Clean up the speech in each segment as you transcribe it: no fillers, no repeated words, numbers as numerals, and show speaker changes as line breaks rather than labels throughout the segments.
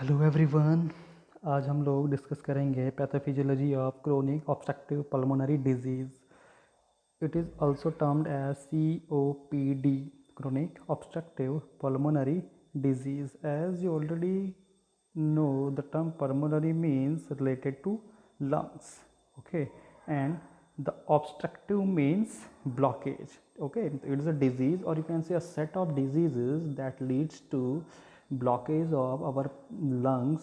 Hello everyone. आज हम लोग डिस्कस करेंगे pathophysiology of chronic obstructive pulmonary disease. It is also termed as COPD, chronic obstructive pulmonary disease. As you already know, the term pulmonary means related to lungs, okay, and the obstructive means blockage, okay. It is a disease, or you can say a set of diseases that leads to blockage of our lungs,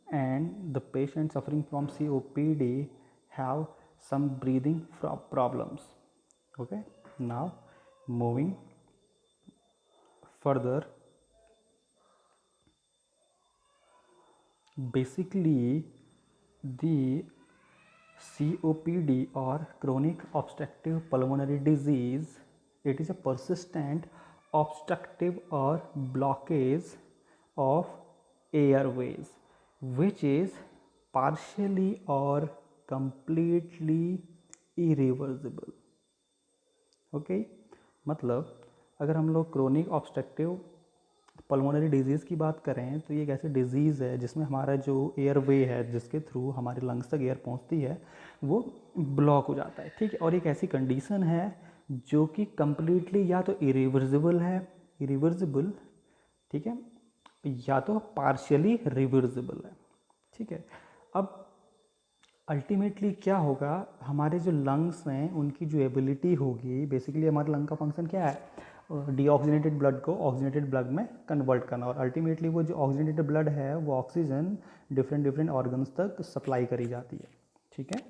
and the patient suffering from COPD have some breathing problems. Okay, now moving further, basically the COPD or chronic obstructive pulmonary disease, it is a persistent obstructive or blockage of airways which is partially or completely irreversible. Okay मतलब अगर हम लोग chronic obstructive pulmonary disease की बात करें तो ये एक ऐसी डिज़ीज़ है जिसमें हमारा जो एयरवे है, जिसके थ्रू हमारे लंग्स तक एयर पहुंचती है, वो ब्लॉक हो जाता है। ठीक है, और एक ऐसी कंडीशन है जो कि कम्प्लीटली या तो इरिवर्सिबल है, इरिवर्सिबल, ठीक है, या तो पार्शियली रिवर्सिबल है। ठीक है, अब अल्टीमेटली क्या होगा, हमारे जो लंग्स हैं उनकी जो एबिलिटी होगी, बेसिकली हमारे लंग का फंक्शन क्या है, डीऑक्सीजनेटेड ब्लड को ऑक्सीजनेटेड ब्लड में कन्वर्ट करना, और अल्टीमेटली वो जो ऑक्सीजनेटेड ब्लड है वो ऑक्सीजन डिफरेंट डिफरेंट ऑर्गन्स तक सप्लाई करी जाती है। ठीक है,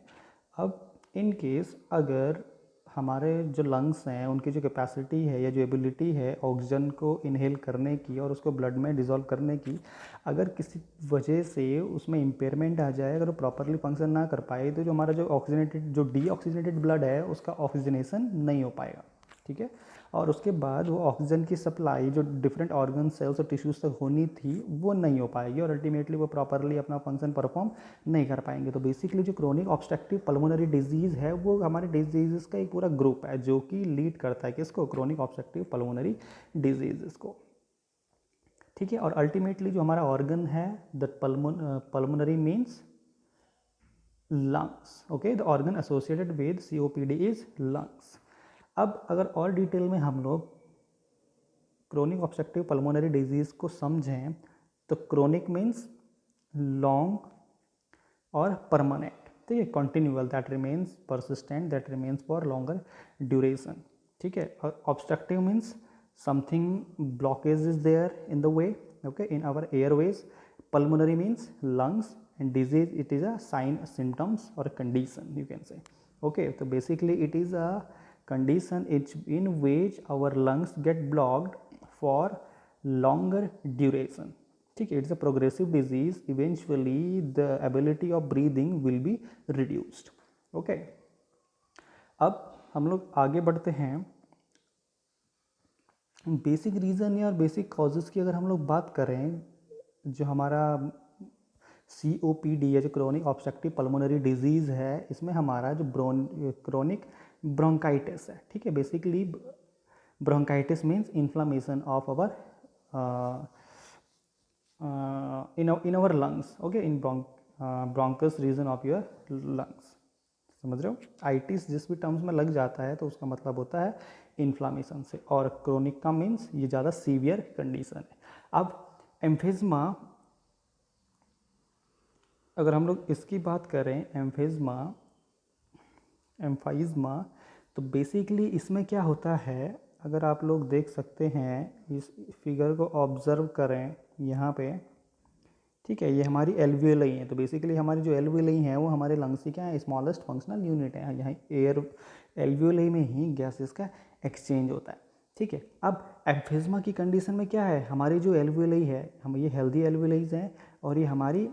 अब इन केस अगर हमारे जो लंग्स हैं उनकी जो कैपेसिटी है या जो एबिलिटी है ऑक्सीजन को इनहेल करने की और उसको ब्लड में डिसॉल्व करने की, अगर किसी वजह से उसमें इम्पेयरमेंट आ जाए, अगर वो प्रॉपरली फंक्शन ना कर पाए, तो जो हमारा जो ऑक्सीजनेटेड जो डीऑक्सीजनेटेड ब्लड है उसका ऑक्सीजनेशन नहीं हो पाएगा। ठीक है, और उसके बाद वो ऑक्सीजन की सप्लाई जो डिफरेंट ऑर्गन सेल्स और टिश्यूज़ तक होनी थी वो नहीं हो पाएगी, और अल्टीमेटली वो प्रॉपरली अपना फंक्शन परफॉर्म नहीं कर पाएंगे। तो बेसिकली जो क्रोनिक ऑब्स्ट्रक्टिव पल्मोनरी डिजीज़ है वो हमारे डिजीज़ का एक पूरा ग्रुप है जो कि लीड करता है किसको, क्रोनिक ऑब्स्ट्रक्टिव पल्मोनरी डिजीज़ को। ठीक है, और अल्टीमेटली जो हमारा ऑर्गन है the pulmonary means lungs. Okay, the organ associated with COPD is lungs. अब अगर और डिटेल में हम लोग क्रोनिक ऑब्स्ट्रक्टिव पल्मोनरी डिजीज़ को समझें तो क्रोनिक मीन्स लॉन्ग और परमानेंट, ठीक है, continual, that remains persistent, that remains for longer duration. ठीक है, obstructive means something blockage is there in the way, okay, in our airways. pulmonary means lungs, and disease it is a sign, symptoms or a condition you can say. Okay, so basically it is a condition in which our lungs get blocked for longer duration. ठीक है, it's a progressive disease, eventually the ability of breathing will be reduced. Okay, अब हम लोग आगे बढ़ते हैं। Basic reason या basic causes की अगर हम लोग बात करें, जो हमारा COPD या जो क्रोनिक ऑब्स्ट्रक्टिव पल्मोनरी डिजीज़ है, इसमें हमारा जो क्रोनिक ब्रोंकाइटिस है। ठीक है, basically bronchitis means inflammation of our in our lungs, okay, in bronchus region of your lungs। समझ रहे हो, आइटिस जिस भी टर्म्स में लग जाता है तो उसका मतलब होता है इन्फ्लामेशन से, और क्रोनिक का मीन्स ये ज़्यादा सीवियर कंडीशन है। अब एम्फिज्मा, अगर हम लोग इसकी बात करें, एम्फाइज्मा, तो बेसिकली इसमें क्या होता है, अगर आप लोग देख सकते हैं, इस फिगर को ऑब्जर्व करें यहाँ पे, ठीक है, ये हमारी एल्वियोलाई है। तो बेसिकली हमारी जो एल्वियोलाई है वो हमारे लंग्स की क्या है, स्मॉलेस्ट फंक्शनल यूनिट है। यहाँ एयर एल्वियोलाई में ही गैसेस का एक्सचेंज होता है। ठीक है, अब एम्फिज्मा की कंडीशन में क्या है, हमारी जो एल्वियोलाई है, हम ये हेल्दी एल्वियोलाइज हैं और ये हमारी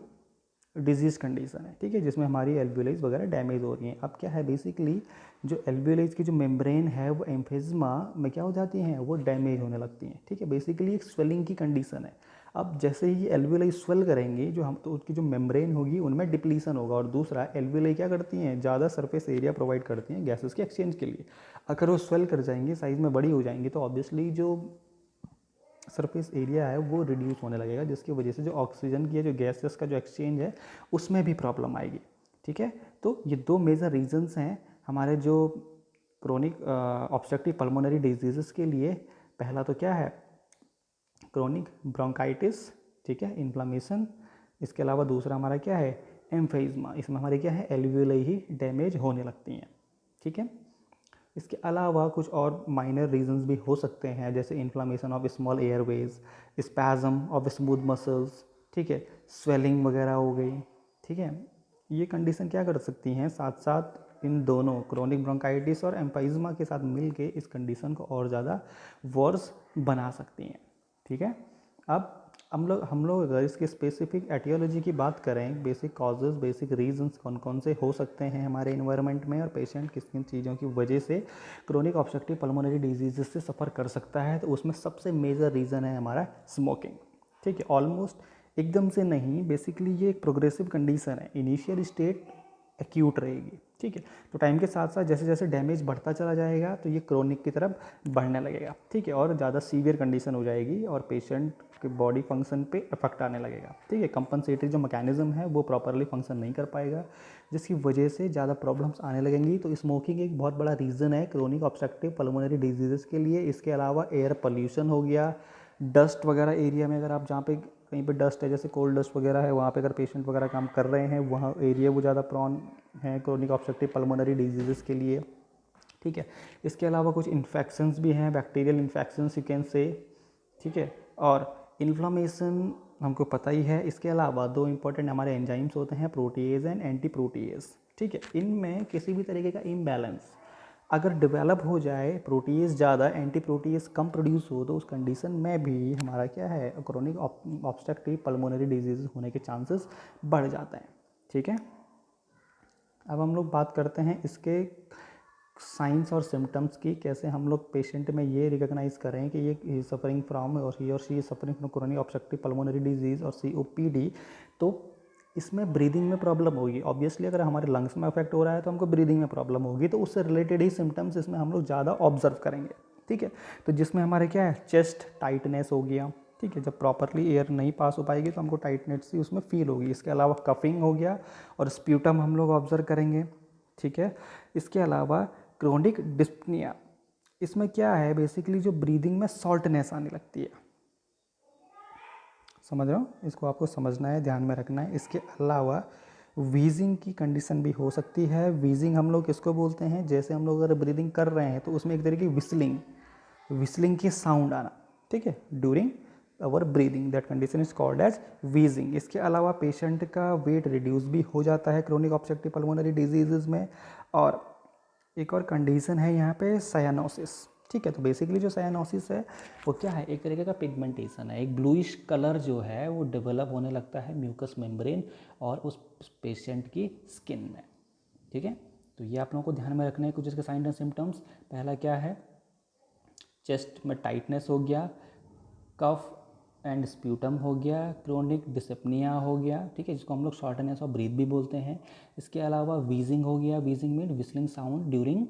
डिजीज़ कंडीशन है। ठीक है, जिसमें हमारी एल्वियोलाइज वगैरह डैमेज हो रही हैं। अब क्या है, बेसिकली जो एल्वियोलाइज की जो मेम्ब्रेन है वो एम्फिज्मा में क्या हो जाती हैं, वो डैमेज होने लगती हैं। ठीक है, बेसिकली एक स्वेलिंग की कंडीशन है। अब जैसे ही एल्वियोलाई स्वेल करेंगे, जो हम तो उसकी जो मेम्ब्रेन होगी उनमें डिप्लीसन होगा, और दूसरा एल्वियोलाई क्या करती हैं, ज़्यादा सरफेस एरिया प्रोवाइड करती हैं गैसेस के एक्सचेंज के लिए। अगर वो स्वेल कर जाएंगी, साइज़ में बड़ी हो जाएंगी, तो ऑब्वियसली जो सरफेस एरिया है वो रिड्यूस होने लगेगा, जिसकी वजह से जो ऑक्सीजन की जो गैसेस का जो एक्सचेंज है उसमें भी प्रॉब्लम आएगी। ठीक है, तो ये दो मेजर रीजंस हैं हमारे जो क्रोनिक ऑब्स्ट्रक्टिव पल्मोनरी डिजीज़ के लिए। पहला तो क्या है, क्रोनिक ब्रोंकाइटिस, ठीक है, इन्फ्लामेशन। इसके अलावा दूसरा हमारा क्या है, एम्फेजिमा। इसमें हमारे क्या है, एल्वियोलाई ही डैमेज होने लगती हैं। ठीक है, इसके अलावा कुछ और माइनर रीजंस भी हो सकते हैं, जैसे inflammation of small Airways, spasm of smooth muscles, ठीक है, स्वेलिंग वगैरह हो गई। ठीक है, ये कंडीशन क्या कर सकती हैं, साथ साथ इन दोनों क्रोनिक ब्रोंकाइटिस और एम्फाइजमा के साथ मिलके इस कंडीशन को और ज़्यादा वर्स बना सकती हैं। ठीक है, अब हम लोग अगर इसके स्पेसिफिक एटियोलॉजी की बात करें, बेसिक कॉजेज़, बेसिक रीजंस कौन कौन से हो सकते हैं हमारे इन्वायरमेंट में, और पेशेंट किस किन चीज़ों की वजह से क्रोनिक ऑब्स्ट्रक्टिव पल्मोनरी डिजीज़ से सफ़र कर सकता है, तो उसमें सबसे मेजर रीज़न है हमारा स्मोकिंग। ठीक है, ऑलमोस्ट एकदम से नहीं, बेसिकली ये एक प्रोग्रेसिव कंडीशन है, इनिशियल स्टेट एक्यूट रहेगी। ठीक है, तो टाइम के साथ साथ जैसे जैसे डैमेज बढ़ता चला जाएगा तो ये क्रोनिक की तरफ बढ़ने लगेगा। ठीक है, और ज़्यादा सीवियर कंडीशन हो जाएगी और पेशेंट के बॉडी फंक्शन पे इफेक्ट आने लगेगा। ठीक है, कंपनसेटरी जो मैकेनिज्म है वो प्रॉपरली फंक्शन नहीं कर पाएगा, जिसकी वजह से ज़्यादा प्रॉब्लम्स आने लगेंगी। तो स्मोकिंग एक बहुत बड़ा रीज़न है क्रोनिक ऑब्स्ट्रक्टिव पल्मोनरी डिजीज़ के लिए। इसके अलावा एयर पोल्यूशन हो गया, डस्ट वगैरह एरिया में, अगर आप जहाँ पे कहीं पे डस्ट है, जैसे कोल्ड डस्ट वगैरह है, वहाँ पे अगर पेशेंट वगैरह काम कर रहे हैं, वहाँ एरिया वो ज़्यादा प्रॉन है क्रोनिक ऑब्स्ट्रक्टिव पल्मोनरी डिजीज़ के लिए। ठीक है, इसके अलावा कुछ इन्फेक्शंस भी हैं, bacterial infections you can say. ठीक है, और इन्फ्लामेशन हमको पता ही है। इसके अलावा दो इंपॉर्टेंट हमारे एंजाइम्स होते हैं, प्रोटीएज एंड एंटी प्रोटीएज। ठीक है, इनमें किसी भी तरीके का इम्बैलेंस अगर डेवलप हो जाए, प्रोटीएज ज़्यादा एंटी प्रोटीएज कम प्रोड्यूस हो, तो उस कंडीशन में भी हमारा क्या है, क्रोनिक ऑब्स्ट्रक्टिव पल्मोनरी डिजीज़ होने के चांसेस बढ़ जाते हैं। ठीक है, अब हम लोग बात करते हैं इसके साइंस और सिम्टम्स की, कैसे हम लोग पेशेंट में ये रिकॉग्नाइज करें कि ये सफरिंग फ्रॉम और ही और she suffering from chronic obstructive pulmonary disease और COPD। तो इसमें ब्रीदिंग में प्रॉब्लम होगी, ऑब्वियसली अगर हमारे लंग्स में अफेक्ट हो रहा है तो हमको ब्रीदिंग में प्रॉब्लम होगी, तो उससे रिलेटेड ही सिम्टम्स इसमें हम लोग ज़्यादा ऑब्जर्व करेंगे। ठीक है, तो जिसमें हमारे क्या है, चेस्ट टाइटनेस हो गया। ठीक है, जब प्रॉपरली एयर नहीं पास हो पाएगी तो हमको टाइटनेस सी उसमें फील होगी। इसके अलावा कफिंग हो गया और स्प्यूटम हम लोग ऑब्जर्व करेंगे। ठीक है, इसके अलावा क्रोनिक डिस्पनिया, इसमें क्या है, बेसिकली जो ब्रीदिंग में सॉल्टनेस आने लगती है। समझ रहे हो, इसको आपको समझना है, ध्यान में रखना है। इसके अलावा वीजिंग की कंडीशन भी हो सकती है। वीजिंग हम लोग किसको बोलते हैं, जैसे हम लोग अगर ब्रीदिंग कर रहे हैं तो उसमें एक तरीके की विस्लिंग की साउंड आना। ठीक है, during our breathing, that condition is called as wheezing. इसके अलावा पेशेंट का वेट रिड्यूस भी हो जाता है क्रोनिक ऑब्स्ट्रक्टिव पल्मोनरी डिजीज़ में। और एक और कंडीशन है यहाँ पे साइनोसिस। ठीक है, तो बेसिकली जो साइनोसिस है वो क्या है, एक तरीके का पिगमेंटेशन है, एक ब्लूइश कलर जो है वो डेवलप होने लगता है म्यूकस मेम्ब्रेन और उस पेशेंट की स्किन में। ठीक है, तो ये आप लोगों को ध्यान में रखना है कुछ इसके साइन एंड सिम्टम्स। पहला क्या है, चेस्ट में टाइटनेस हो गया, कफ एंड स्प्यूटम हो गया, क्रोनिक डिस्पनिया हो गया। ठीक है, जिसको हम लोग शॉर्टनेस ऑफ ब्रीथ भी बोलते हैं। इसके अलावा वीजिंग हो गया, wheezing mean whistling sound during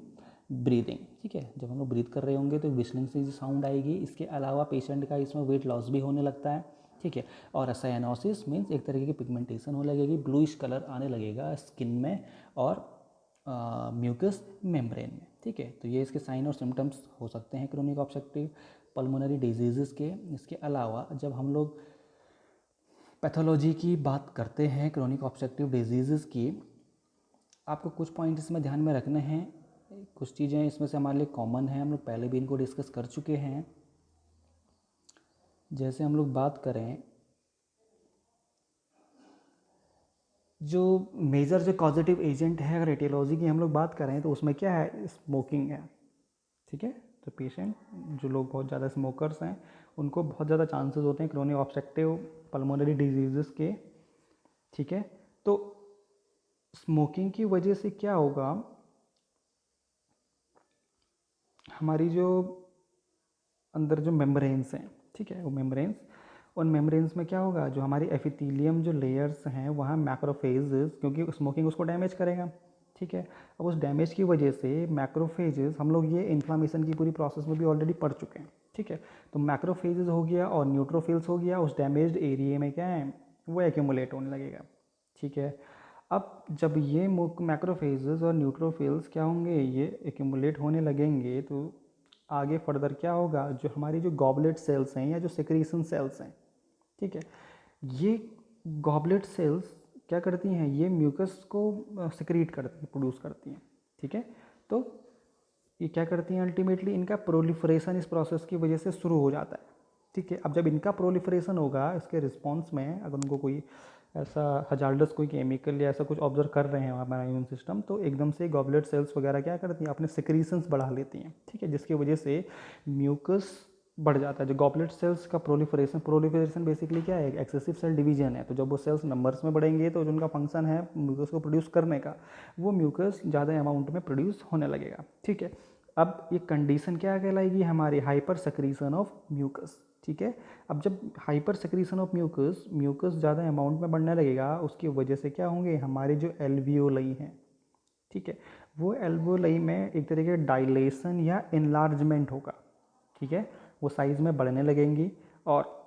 breathing. ठीक है, जब हम लोग ब्रीथ कर रहे होंगे तो विस्लिंग से साउंड आएगी। इसके अलावा पेशेंट का इसमें वेट लॉस भी होने लगता है। ठीक है, और साइनोसिस मीन्स एक तरीके की पिगमेंटेशन होने लगेगी, ब्लूइश कलर आने लगेगा स्किन में और म्यूकस मेम्ब्रेन में। ठीक है, तो ये इसके साइन और सिम्टम्स हो सकते हैं क्रोनिक ऑब्स्ट्रक्टिव पल्मोनरी डिजीज़ के। इसके अलावा जब हम लोग पैथोलॉजी की बात करते हैं क्रोनिक ऑब्स्ट्रक्टिव डिजीज़ की, आपको कुछ पॉइंट इसमें ध्यान में रखने हैं। कुछ चीज़ें इसमें से हमारे लिए कॉमन हैं, हम लोग पहले भी इनको डिस्कस कर चुके हैं। जैसे हम लोग बात करें, जो मेजर जो कॉजेटिव एजेंट है, अगर एटियोलॉजी की हम लोग बात करें तो उसमें क्या है, स्मोकिंग है। ठीक है, तो पेशेंट जो लोग बहुत ज़्यादा स्मोकर्स हैं उनको बहुत ज़्यादा चांसेस होते हैं क्रोनिक ऑब्स्ट्रक्टिव पल्मोनरी डिजीज़ के। ठीक है, तो स्मोकिंग की वजह से क्या होगा, हमारी जो अंदर जो मेम्ब्रेन्स हैं, ठीक है, वो मेम्ब्रेन्स, उन मेम्ब्रेन्स में क्या होगा, जो हमारी एपिथेलियम जो लेयर्स हैं वहाँ मैक्रोफेजेस, क्योंकि स्मोकिंग उसको डैमेज करेगा। ठीक है, अब उस डैमेज की वजह से मैक्रोफेजेस, हम लोग ये इन्फ्लामेशन की पूरी प्रोसेस में भी ऑलरेडी पढ़ चुके हैं। ठीक है। तो मैक्रोफेजेस हो गया और न्यूट्रोफिल्स हो गया, उस डैमेज्ड एरिया में क्या है वो एक्यूमुलेट होने लगेगा, ठीक है। अब जब ये मैक्रोफेजेस और न्यूट्रोफिल्स क्या होंगे, ये एक्यूमुलेट होने लगेंगे, तो आगे फर्दर क्या होगा, जो हमारी जो गॉबलेट सेल्स हैं या जो सिक्रीशन सेल्स हैं, ठीक है, ये गॉबलेट सेल्स क्या करती हैं, ये म्यूकस को सिक्रीट करती हैं, प्रोड्यूस करती हैं, ठीक है। तो ये क्या करती हैं, अल्टीमेटली इनका प्रोलिफरेशन इस प्रोसेस की वजह से शुरू हो जाता है, ठीक है। अब जब इनका प्रोलिफरेशन होगा, इसके रिस्पॉन्स में अगर उनको कोई ऐसा हजार्डस कोई केमिकल या ऐसा कुछ ऑब्जर्व कर रहे हैं हमारा इम्यून सिस्टम, तो एकदम से गॉबलेट सेल्स वगैरह क्या करती हैं, अपने सिक्रीशंस बढ़ा लेती हैं, ठीक है, जिसकी वजह से म्यूकस बढ़ जाता है। जो गॉबलेट सेल्स का प्रोलिफरेशन बेसिकली क्या है, एक्सेसिव सेल डिवीजन है। तो जब वो सेल्स नंबर्स में बढ़ेंगे तो जो उनका फंक्शन है म्यूकस को प्रोड्यूस करने का, वो म्यूकस ज़्यादा अमाउंट में प्रोड्यूस होने लगेगा, ठीक है। अब ये कंडीशन क्या कहलाएगी हमारी, हाइपर सेक्रीशन ऑफ म्यूकस, ठीक है। अब जब हाइपर सेक्रीशन ऑफ म्यूकस ज़्यादा अमाउंट में बढ़ने लगेगा, उसकी वजह से क्या होंगे, हमारे जो एल्वियोलाई हैं, ठीक है, वो एल्वियोलाई में एक तरीके का डायलेशन या इनलार्जमेंट होगा, ठीक है, वो साइज़ में बढ़ने लगेंगी। और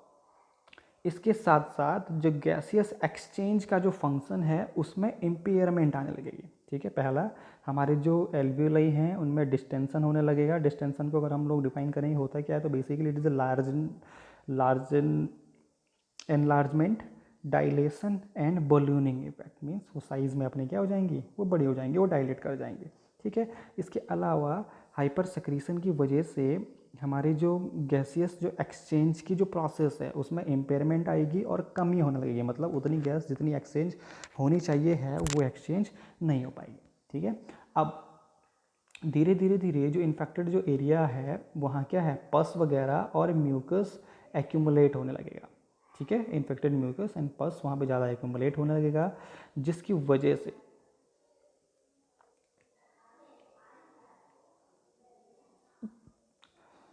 इसके साथ साथ जो गैसियस एक्सचेंज का जो फंक्शन है उसमें इम्पेयरमेंट आने लगेगी, ठीक है। पहला हमारे जो एल्वियोलाई हैं उनमें डिस्टेंशन होने लगेगा। डिस्टेंशन को अगर हम लोग डिफाइन करेंगे होता क्या है, तो basically it is a large enlargement, dilation and ballooning effect, means वो साइज़ में अपने क्या हो जाएंगी, वो बड़ी हो जाएंगी, वो डायलेट कर जाएंगे, ठीक है। इसके अलावा हाइपर सेक्रीशन की वजह से हमारे जो गैसियस जो एक्सचेंज की जो प्रोसेस है उसमें इम्पेयरमेंट आएगी और कमी होने लगेगी, मतलब उतनी गैस जितनी एक्सचेंज होनी चाहिए है वो एक्सचेंज नहीं हो पाएगी, ठीक है। अब धीरे धीरे जो इन्फेक्टेड जो एरिया है वहाँ क्या है, पस वगैरह और म्यूकस एक्यूमुलेट होने लगेगा, ठीक है। इन्फेक्टेड म्यूकस एंड पस वहाँ पे ज़्यादा एक्यूमुलेट होने लगेगा, जिसकी वजह से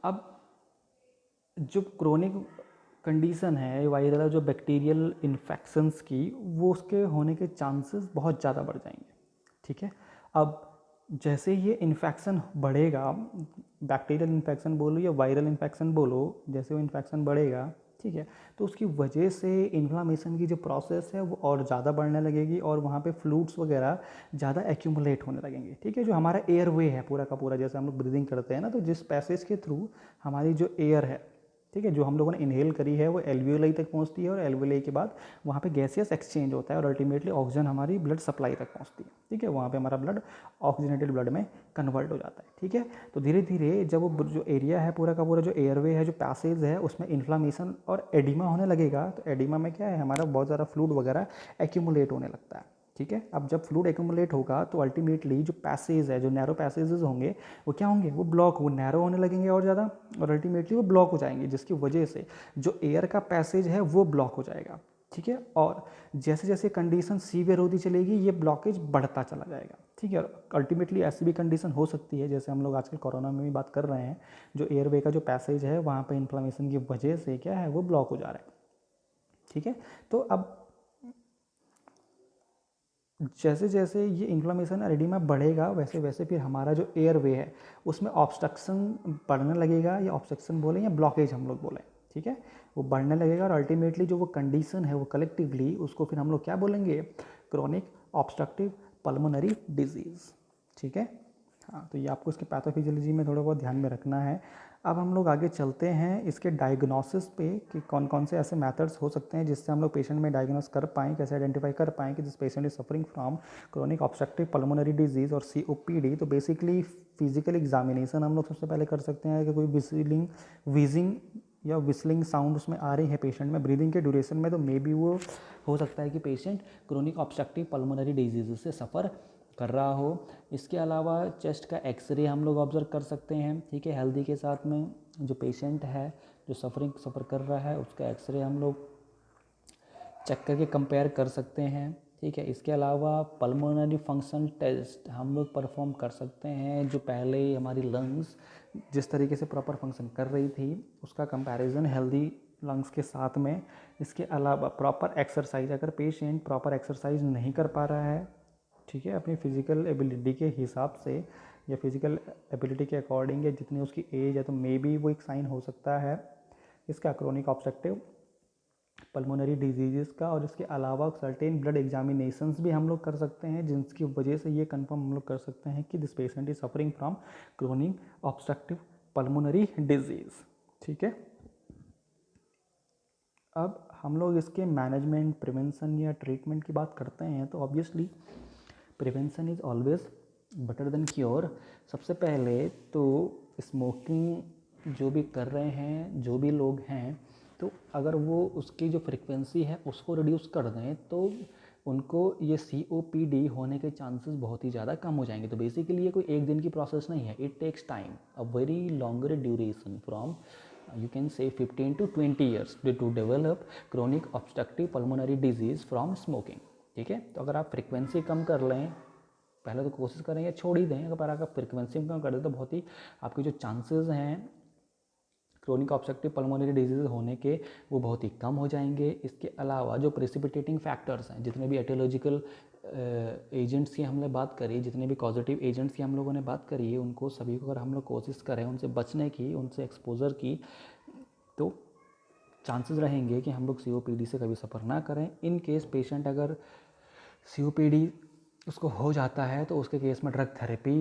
अब जो क्रोनिक कंडीशन है वायरल जो बैक्टीरियल इन्फेक्शंस की, वो उसके होने के चांसेस बहुत ज़्यादा बढ़ जाएंगे, ठीक है। अब जैसे ये इन्फेक्शन बढ़ेगा, बैक्टीरियल इन्फेक्शन बोलो या वायरल इन्फेक्शन बोलो, जैसे वो इन्फेक्शन बढ़ेगा, ठीक है, तो उसकी वजह से इन्फ्लामेशन की जो प्रोसेस है वो और ज़्यादा बढ़ने लगेगी और वहाँ पे फ्लूइड्स वगैरह ज़्यादा एक्यूमुलेट होने लगेंगे, ठीक है। जो हमारा एयरवे है पूरा का पूरा, जैसे हम लोग ब्रीदिंग करते हैं ना, तो जिस पैसेज के थ्रू हमारी जो एयर है, ठीक है, जो हम लोगों ने इनहेल करी है वो एल्वियोलाई तक पहुंचती है और एल्वियोलाई के बाद वहाँ पे गैसियस एक्सचेंज होता है और अल्टीमेटली ऑक्सीजन हमारी ब्लड सप्लाई तक पहुंचती है, ठीक है, वहाँ पे हमारा ब्लड ऑक्सीजनेटेड ब्लड में कन्वर्ट हो जाता है, ठीक है। तो धीरे धीरे जब वो जो एरिया है पूरा का पूरा जो एयरवे है जो पैसेज है उसमें इन्फ्लामेशन और एडिमा होने लगेगा, तो एडिमा में क्या है, हमारा बहुत ज़्यादा फ्लूइड वगैरह एक्यूमुलेट होने लगता है, ठीक है। अब जब फ्लूइड एक्यूमुलेट होगा तो अल्टीमेटली जो पैसेज है, जो नैरो पैसेजेस होंगे वो क्या होंगे, वो ब्लॉक, वो नैरो होने लगेंगे और ज़्यादा, और अल्टीमेटली वो ब्लॉक हो जाएंगे, जिसकी वजह से जो एयर का पैसेज है वो ब्लॉक हो जाएगा, ठीक है। और जैसे जैसे कंडीशन सीवियर होती चलेगी ये ब्लॉकेज बढ़ता चला जाएगा, ठीक है। और अल्टीमेटली ऐसी भी कंडीशन हो सकती है, जैसे हम लोग आजकल कोरोना में भी बात कर रहे हैं, जो एयरवे का जो पैसेज है वहाँ पर इन्फ्लामेशन की वजह से क्या है, वो ब्लॉक हो जा रहा है, ठीक है। तो अब जैसे जैसे ये इन्फ्लामेशन एडिमा बढ़ेगा वैसे वैसे फिर हमारा जो एयरवे है उसमें ऑब्स्ट्रक्शन बढ़ने लगेगा, या ऑब्स्ट्रक्शन बोलें या ब्लॉकेज हम लोग बोलें, ठीक है, वो बढ़ने लगेगा और अल्टीमेटली जो वो कंडीशन है वो कलेक्टिवली उसको फिर हम लोग क्या बोलेंगे, क्रोनिक ऑब्स्ट्रक्टिव पल्मोनरी डिजीज़, ठीक है। हाँ, तो ये आपको इसके पैथोफिजियोलॉजी में थोड़ा बहुत ध्यान में रखना है। अब हम लोग आगे चलते हैं इसके डायग्नोसिस पे कि कौन कौन से ऐसे मेथड्स हो सकते हैं जिससे हम लोग पेशेंट में डायग्नोस कर पाएँ, कैसे आइडेंटिफाई कर पाएँ कि this patient is suffering from chronic obstructive pulmonary disease और COPD। तो बेसिकली फिजिकल एग्जामिनेशन हम लोग सबसे पहले कर सकते हैं कि कोई विजिंग या विस्लिंग साउंड उसमें आ रही है पेशेंट में ब्रीदिंग के ड्यूरेशन में, तो मे बी वो हो सकता है कि patient chronic obstructive pulmonary disease से सफ़र कर रहा हो। इसके अलावा चेस्ट का एक्सरे हम लोग ऑब्जर्व कर सकते हैं, ठीक है, हेल्दी के साथ में जो पेशेंट है जो सफ़र कर रहा है उसका एक्सरे हम लोग चेक करके कंपेयर कर सकते हैं, ठीक है। इसके अलावा पल्मोनरी फंक्शन टेस्ट हम लोग परफॉर्म कर सकते हैं, जो पहले हमारी लंग्स जिस तरीके से प्रॉपर फंक्शन कर रही थी उसका कंपैरिजन हेल्दी लंग्स के साथ में। इसके अलावा प्रॉपर एक्सरसाइज, अगर पेशेंट प्रॉपर एक्सरसाइज नहीं कर पा रहा है, ठीक है, अपनी फिजिकल एबिलिटी के हिसाब से, या फिजिकल एबिलिटी के अकॉर्डिंग या जितनी उसकी एज है तो मे बी वो एक साइन हो सकता है इसका क्रोनिक ऑब्स्ट्रक्टिव पल्मोनरी डिजीज़ का। और इसके अलावा सर्टेन ब्लड एग्जामिनेशंस भी हम लोग कर सकते हैं जिसकी वजह से ये कंफर्म हम लोग कर सकते हैं कि this patient is suffering from chronic obstructive pulmonary disease. ठीक है, अब हम लोग इसके मैनेजमेंट, प्रिवेंशन या ट्रीटमेंट की बात करते हैं तो obviously prevention is always better than cure. सबसे पहले तो स्मोकिंग जो भी कर रहे हैं, जो भी लोग हैं, तो अगर वो उसकी जो फ्रिक्वेंसी है उसको रिड्यूस कर दें तो उनको ये COPD होने के चांसेस बहुत ही ज़्यादा कम हो जाएंगे। तो बेसिकली ये कोई एक दिन की प्रोसेस नहीं है, it takes time, a very longer duration from you can say 15 to 20 years to develop chronic obstructive pulmonary disease from smoking। ठीक है, तो अगर आप फ्रिक्वेंसी कम कर लें, पहले तो कोशिश करें या छोड़ ही दें, अगर आप फ्रिक्वेंसी कम कर दें तो बहुत ही आपके जो चांसेस हैं क्रोनिक ऑब्स्ट्रक्टिव पल्मोनरी डिजीज होने के वो बहुत ही कम हो जाएंगे। इसके अलावा जो प्रेसिपिटेटिंग फैक्टर्स हैं, जितने भी एटियोलॉजिकल एजेंट्स की हमने बात करी, जितने भी पॉजिटिव एजेंट्स की हम लोगों ने बात करी है, उनको सभी को अगर हम लोग कोशिश करें उनसे बचने की, उनसे एक्सपोजर की, तो चांसेस रहेंगे कि हम लोग COPD से कभी सफ़र ना करें। इन केस पेशेंट अगर COPD उसको हो जाता है तो उसके केस में ड्रग थेरेपी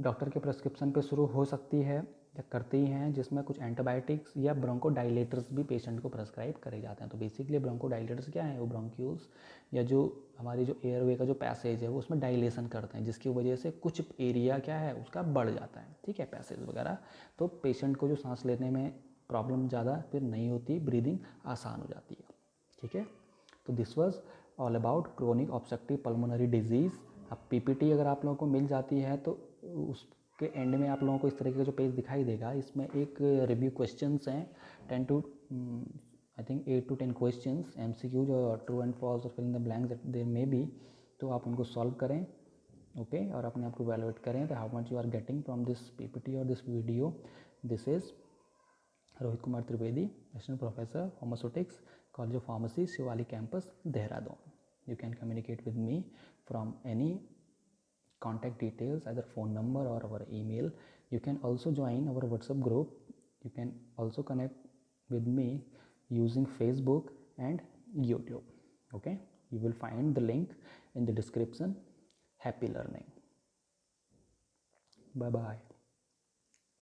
डॉक्टर के प्रेस्क्रिप्शन पे शुरू हो सकती है या करती हैं, जिसमें कुछ एंटीबायोटिक्स या ब्रोंकोडाइलेटर्स भी पेशेंट को प्रेस्क्राइब करे जाते हैं। तो बेसिकली ब्रोंकोडाइलेटर्स क्या है, वो ब्रोंक्यूल्स या जो हमारी जो एयरवे का जो पैसेज है वो उसमें डायलेशन करते हैं, जिसकी वजह से कुछ एरिया क्या है उसका बढ़ जाता है। ठीक है, पैसेज वगैरह, तो पेशेंट को जो सांस लेने में प्रॉब्लम ज़्यादा फिर नहीं होती, ब्रीदिंग आसान हो जाती है। ठीक है, तो this was all about chronic obstructive pulmonary disease. अब PPT अगर आप लोगों को मिल जाती है तो उसके एंड में आप लोगों को इस तरीके का जो पेज दिखाई देगा, इसमें एक रिव्यू क्वेश्चंस हैं 10 to I think 8 to 10 questions, MCQ जो ट्रू एंड फॉल्स और filling the blanks there may be, तो आप उनको सॉल्व करें। ओके, और अपने आप को वैल्यूएट करें तो how much you are getting from this PPT और this video. This is Rohit Kumar Trivedi, Assistant Professor, Pharmaceutics, College of Pharmacy, Shivali Campus, Dehradun. You can communicate with me from any contact details, either phone number or our email. You can also join our WhatsApp group. You can also connect with me using Facebook and YouTube. Okay, you will find the link in the description. Happy learning. Bye bye.